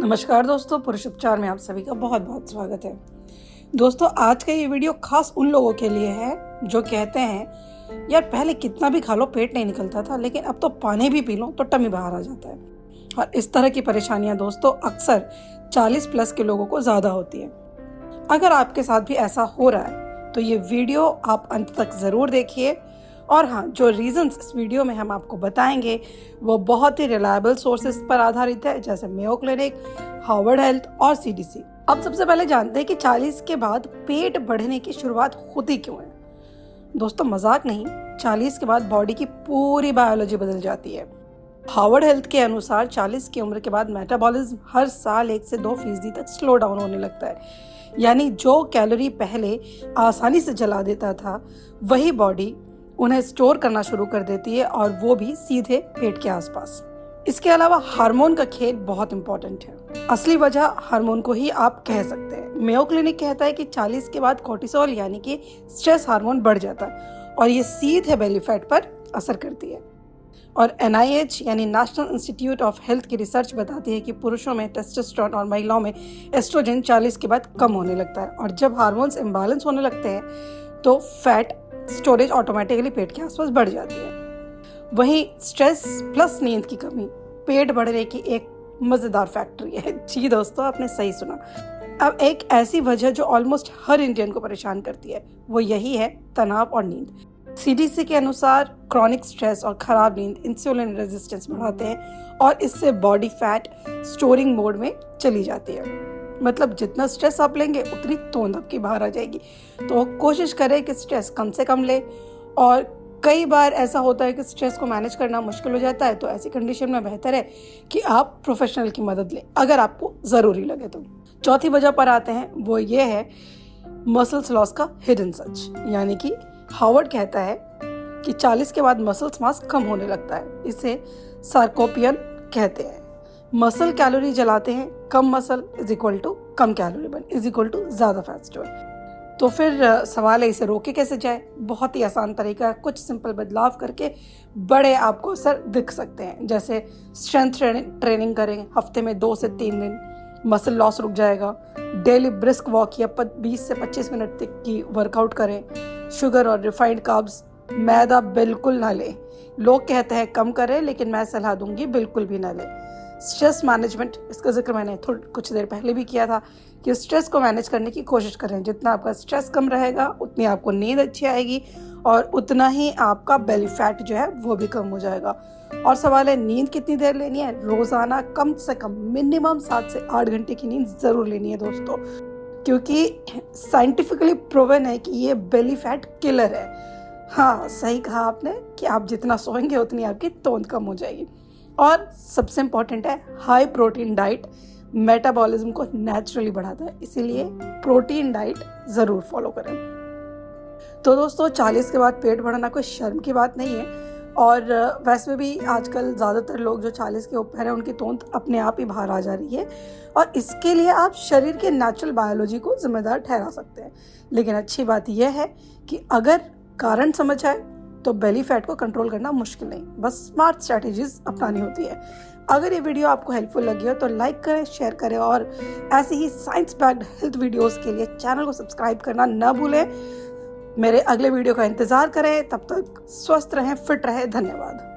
नमस्कार दोस्तों, पुरुष उपचार में आप सभी का बहुत बहुत स्वागत है। दोस्तों, आज का ये वीडियो खास उन लोगों के लिए है जो कहते हैं यार पहले कितना भी खा लो पेट नहीं निकलता था, लेकिन अब तो पानी भी पी लो तो टमी बाहर आ जाता है। और इस तरह की परेशानियां दोस्तों अक्सर 40 प्लस के लोगों को ज़्यादा होती है। अगर आपके साथ भी ऐसा हो रहा है तो ये वीडियो आप अंत तक ज़रूर देखिए। और हाँ, जो रीजंस इस वीडियो में हम आपको बताएंगे वो बहुत ही रिलायबल सोर्सेज पर आधारित है, जैसे मेयो क्लिनिक, हार्वर्ड हेल्थ और CDC। अब सबसे पहले जानते हैं कि 40 के बाद पेट बढ़ने की शुरुआत होती क्यों है। दोस्तों मजाक नहीं, 40 के बाद बॉडी की पूरी बायोलॉजी बदल जाती है। हार्वर्ड हेल्थ के अनुसार 40 की उम्र के बाद मेटाबॉलिज्म हर साल 1 से 2% तक स्लो डाउन होने लगता है। यानी जो कैलोरी पहले आसानी से जला देता था वही बॉडी उन्हें स्टोर करना शुरू कर देती है, और वो भी सीधे पेट के आसपास। इसके अलावा हार्मोन का खेल बहुत इंपॉर्टेंट है। असली वजह हार्मोन को ही आप कह सकते हैं। मेयो क्लिनिक कहता है कि 40 के बाद कोर्टिसोल यानी कि स्ट्रेस हार्मोन बढ़ जाता है और ये सीधे बेली फैट पर असर करती है। और NIH यानी नेशनल इंस्टीट्यूट ऑफ हेल्थ की रिसर्च बताती है कि पुरुषों में टेस्टोस्टेरोन और महिलाओं में एस्ट्रोजन 40 के बाद कम होने लगता है, और जब हार्मोन्स इम्बैलेंस होने लगते हैं तो फैट स्टोरेज ऑटोमेटिकली पेट के आसपास बढ़ जाती है। वहीं स्ट्रेस प्लस नींद की कमी पेट बढ़ने की एक मजेदार फैक्ट्री है। जी दोस्तों, आपने सही सुना। अब एक ऐसी वजह जो ऑलमोस्ट हर इंडियन को परेशान करती है वो यही है तनाव और नींद। CDC के अनुसार क्रॉनिक स्ट्रेस और खराब नींद इंसुलिन रेजिस्टेंस बढ़ाते हैं और इससे बॉडी फैट स्टोरिंग मोड में चली जाती है। मतलब जितना स्ट्रेस आप लेंगे उतनी तोंद आपकी बाहर आ जाएगी। तो कोशिश करें कि स्ट्रेस कम से कम ले। और कई बार ऐसा होता है कि स्ट्रेस को मैनेज करना मुश्किल हो जाता है, तो ऐसी कंडीशन में बेहतर है कि आप प्रोफेशनल की मदद लें अगर आपको ज़रूरी लगे तो। चौथी वजह पर आते हैं, वो ये है मसल्स लॉस का हिडन सच। यानी कि हार्वर्ड कहता है कि 40 के बाद मसल्स मास कम होने लगता है। इसे सार्कोपियन कहते हैं। मसल कैलोरी जलाते हैं, कम मसल इज इक्वल टू कम calorie burn is equal to ज़्यादा फैट स्टोर। तो फिर सवाल है, इसे रोके कैसे जाए। बहुत ही आसान तरीका है, कुछ सिंपल बदलाव करके बड़े आपको असर दिख सकते हैं। जैसे स्ट्रेंथ ट्रेनिंग करें, हफ्ते में 2 से 3 दिन मसल लॉस रुक जाएगा। डेली ब्रिस्क वॉक या 20 से 25 मिनट तक की वर्कआउट करें। शुगर और रिफाइंड कार्ब्स, मैदा बिल्कुल ना लें। लोग कहते हैं कम करें, लेकिन मैं सलाह दूंगी बिल्कुल भी ना लें। स्ट्रेस मैनेजमेंट, इसका जिक्र मैंने कुछ देर पहले भी किया था कि स्ट्रेस को मैनेज करने की कोशिश करें। जितना आपका स्ट्रेस कम रहेगा उतनी आपको नींद अच्छी आएगी और उतना ही आपका बेली फैट जो है वो भी कम हो जाएगा। और सवाल है नींद कितनी देर लेनी है। रोजाना कम से कम मिनिमम 7 से 8 घंटे की नींद जरूर लेनी है दोस्तों, क्योंकि साइंटिफिकली प्रूवन है कि ये बेली फैट किलर है। हाँ, सही कहा आपने कि आप जितना सोएंगे उतनी आपकी तोंद कम हो जाएगी। और सबसे इम्पॉर्टेंट है, हाई प्रोटीन डाइट मेटाबॉलिज्म को नेचुरली बढ़ाता है, इसीलिए प्रोटीन डाइट ज़रूर फॉलो करें। तो दोस्तों 40 के बाद पेट बढ़ना कोई शर्म की बात नहीं है। और वैसे भी आजकल ज़्यादातर लोग जो 40 के ऊपर हैं उनकी तोंद अपने आप ही बाहर आ जा रही है, और इसके लिए आप शरीर के नेचुरल बायोलॉजी को जिम्मेदार ठहरा सकते हैं। लेकिन अच्छी बात यह है कि अगर कारण समझ आए तो बेली फैट को कंट्रोल करना मुश्किल नहीं, बस स्मार्ट स्ट्रैटेजीज अपनानी होती है। अगर ये वीडियो आपको हेल्पफुल लगी हो तो लाइक करें, शेयर करें, और ऐसे ही साइंस बैक्ड हेल्थ वीडियोस के लिए चैनल को सब्सक्राइब करना ना भूलें। मेरे अगले वीडियो का इंतजार करें। तब तक स्वस्थ रहें, फिट रहें। धन्यवाद।